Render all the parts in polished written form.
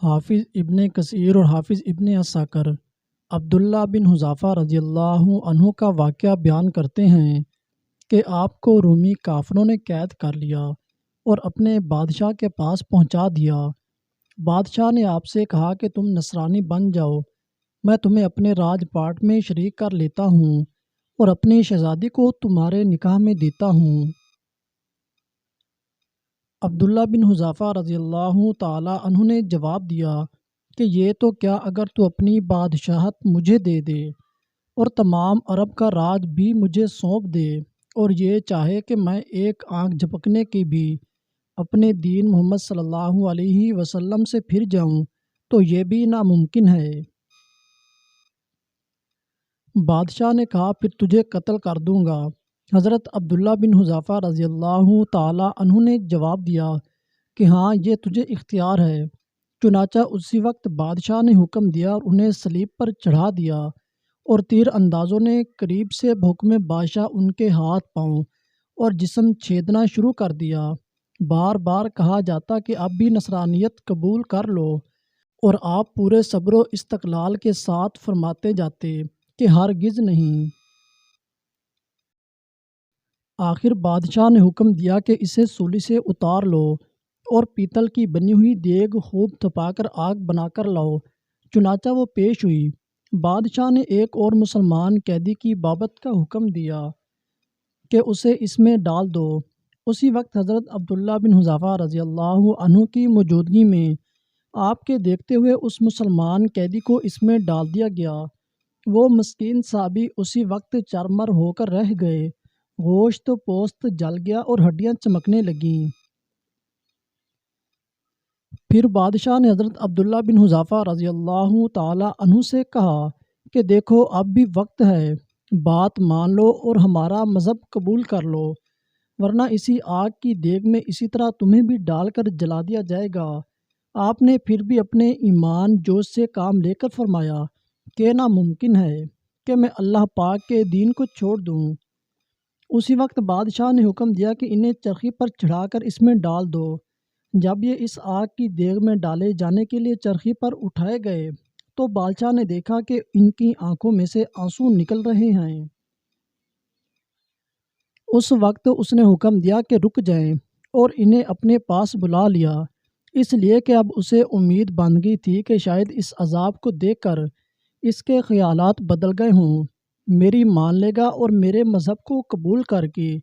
حافظ ابن کثیر اور حافظ ابن عساکر عبداللہ بن حذافہ رضی اللہ عنہ کا واقعہ بیان کرتے ہیں کہ آپ کو رومی کافروں نے قید کر لیا اور اپنے بادشاہ کے پاس پہنچا دیا۔ بادشاہ نے آپ سے کہا کہ تم نصرانی بن جاؤ، میں تمہیں اپنے راج پاٹ میں شریک کر لیتا ہوں اور اپنی شہزادی کو تمہارے نکاح میں دیتا ہوں۔ عبداللہ بن حذافہ رضی اللہ تعالی عنہ نے جواب دیا کہ یہ تو کیا اگر تو اپنی بادشاہت مجھے دے دے اور تمام عرب کا راج بھی مجھے سونپ دے اور یہ چاہے کہ میں ایک آنکھ جھپکنے کی بھی اپنے دین محمد صلی اللہ علیہ وسلم سے پھر جاؤں تو یہ بھی ناممکن ہے۔ بادشاہ نے کہا پھر تجھے قتل کر دوں گا۔ حضرت عبداللہ بن حذافہ رضی اللہ تعالی عنہ نے جواب دیا کہ ہاں یہ تجھے اختیار ہے۔ چنانچہ اسی وقت بادشاہ نے حکم دیا اور انہیں صلیب پر چڑھا دیا اور تیر اندازوں نے قریب سے بحکم بادشاہ ان کے ہاتھ پاؤں اور جسم چھیدنا شروع کر دیا۔ بار بار کہا جاتا کہ اب بھی نصرانیت قبول کر لو اور آپ پورے صبر و استقلال کے ساتھ فرماتے جاتے کہ ہرگز نہیں۔ آخر بادشاہ نے حکم دیا کہ اسے سولی سے اتار لو اور پیتل کی بنی ہوئی دیگ خوب تپا کر آگ بنا کر لاؤ۔ چنانچہ وہ پیش ہوئی۔ بادشاہ نے ایک اور مسلمان قیدی کی بابت کا حکم دیا کہ اسے اس میں ڈال دو۔ اسی وقت حضرت عبداللہ بن حذافہ رضی اللہ عنہ کی موجودگی میں آپ کے دیکھتے ہوئے اس مسلمان قیدی کو اس میں ڈال دیا گیا۔ وہ مسکین صحابی اسی وقت چرمر ہو کر رہ گئے، گوشت و پوست جل گیا اور ہڈیاں چمکنے لگیں۔ پھر بادشاہ نے حضرت عبداللہ بن حذافہ رضی اللہ تعالی عنہ سے کہا کہ دیکھو اب بھی وقت ہے، بات مان لو اور ہمارا مذہب قبول کر لو، ورنہ اسی آگ کی دیگ میں اسی طرح تمہیں بھی ڈال کر جلا دیا جائے گا۔ آپ نے پھر بھی اپنے ایمان جوش سے کام لے کر فرمایا کہ ناممکن ہے کہ میں اللہ پاک کے دین کو چھوڑ دوں۔ اسی وقت بادشاہ نے حکم دیا کہ انہیں چرخی پر چڑھا کر اس میں ڈال دو۔ جب یہ اس آگ کی دیگ میں ڈالے جانے کے لیے چرخی پر اٹھائے گئے تو بادشاہ نے دیکھا کہ ان کی آنکھوں میں سے آنسو نکل رہے ہیں۔ اس وقت اس نے حکم دیا کہ رک جائیں اور انہیں اپنے پاس بلا لیا، اس لیے کہ اب اسے امید بن گئی تھی کہ شاید اس عذاب کو دیکھ کر اس کے خیالات بدل گئے ہوں، میری مان لے گا اور میرے مذہب کو قبول کر کے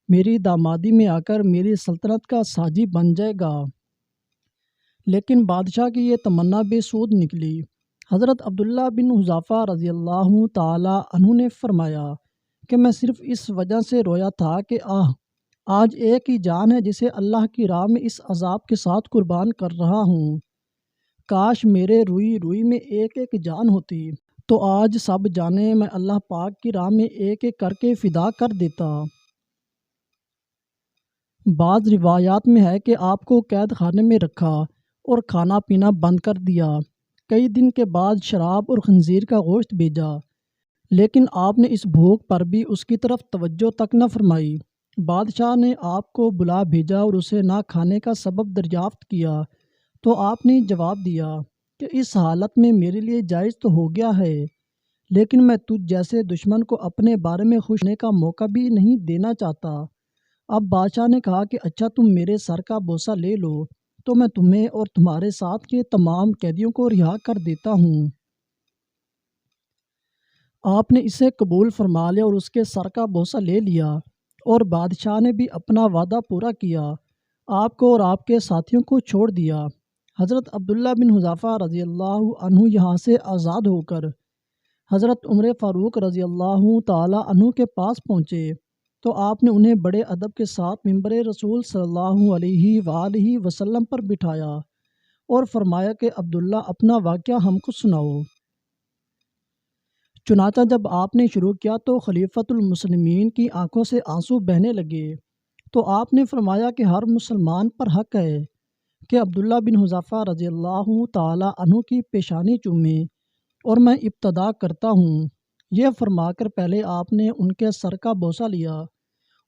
میری دامادی میں آ کر میری سلطنت کا ساجی بن جائے گا۔ لیکن بادشاہ کی یہ تمنا بے سود نکلی۔ حضرت عبداللہ بن حذافہ رضی اللہ تعالی عنہ نے فرمایا کہ میں صرف اس وجہ سے رویا تھا کہ آج ایک ہی جان ہے جسے اللہ کی راہ میں اس عذاب کے ساتھ قربان کر رہا ہوں۔ کاش میرے روئی روئی میں ایک ایک جان ہوتی تو آج سب جانیں میں اللہ پاک کی راہ میں ایک ایک کر کے فدا کر دیتا۔ بعض روایات میں ہے کہ آپ کو قید خانے میں رکھا اور کھانا پینا بند کر دیا۔ کئی دن کے بعد شراب اور خنزیر کا گوشت بھیجا، لیکن آپ نے اس بھوک پر بھی اس کی طرف توجہ تک نہ فرمائی۔ بادشاہ نے آپ کو بلا بھیجا اور اسے نہ کھانے کا سبب دریافت کیا تو آپ نے جواب دیا کہ اس حالت میں میرے لیے جائز تو ہو گیا ہے، لیکن میں تجھ جیسے دشمن کو اپنے بارے میں خوش ہونے کا موقع بھی نہیں دینا چاہتا۔ اب بادشاہ نے کہا کہ اچھا تم میرے سر کا بوسہ لے لو تو میں تمہیں اور تمہارے ساتھ کے تمام قیدیوں کو رہا کر دیتا ہوں۔ آپ نے اسے قبول فرما لیا اور اس کے سر کا بوسہ لے لیا، اور بادشاہ نے بھی اپنا وعدہ پورا کیا، آپ کو اور آپ کے ساتھیوں کو چھوڑ دیا۔ حضرت عبداللہ بن حذافہ رضی اللہ عنہ یہاں سے آزاد ہو کر حضرت عمر فاروق رضی اللہ تعالی عنہ کے پاس پہنچے تو آپ نے انہیں بڑے ادب کے ساتھ ممبر رسول صلی اللہ علیہ وآلہ وسلم پر بٹھایا اور فرمایا کہ عبداللہ اپنا واقعہ ہم کو سناؤ۔ چنانچہ جب آپ نے شروع کیا تو خلیفۃ المسلمین کی آنکھوں سے آنسو بہنے لگے، تو آپ نے فرمایا کہ ہر مسلمان پر حق ہے کہ عبداللہ بن حذافہ رضی اللہ تعالی عنہ کی پیشانی چومے، اور میں ابتدا کرتا ہوں۔ یہ فرما کر پہلے آپ نے ان کے سر کا بوسہ لیا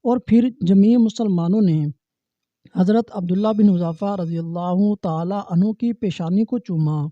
اور پھر جمیع مسلمانوں نے حضرت عبداللہ بن حذیفہ رضی اللہ تعالی عنہ کی پیشانی کو چوما۔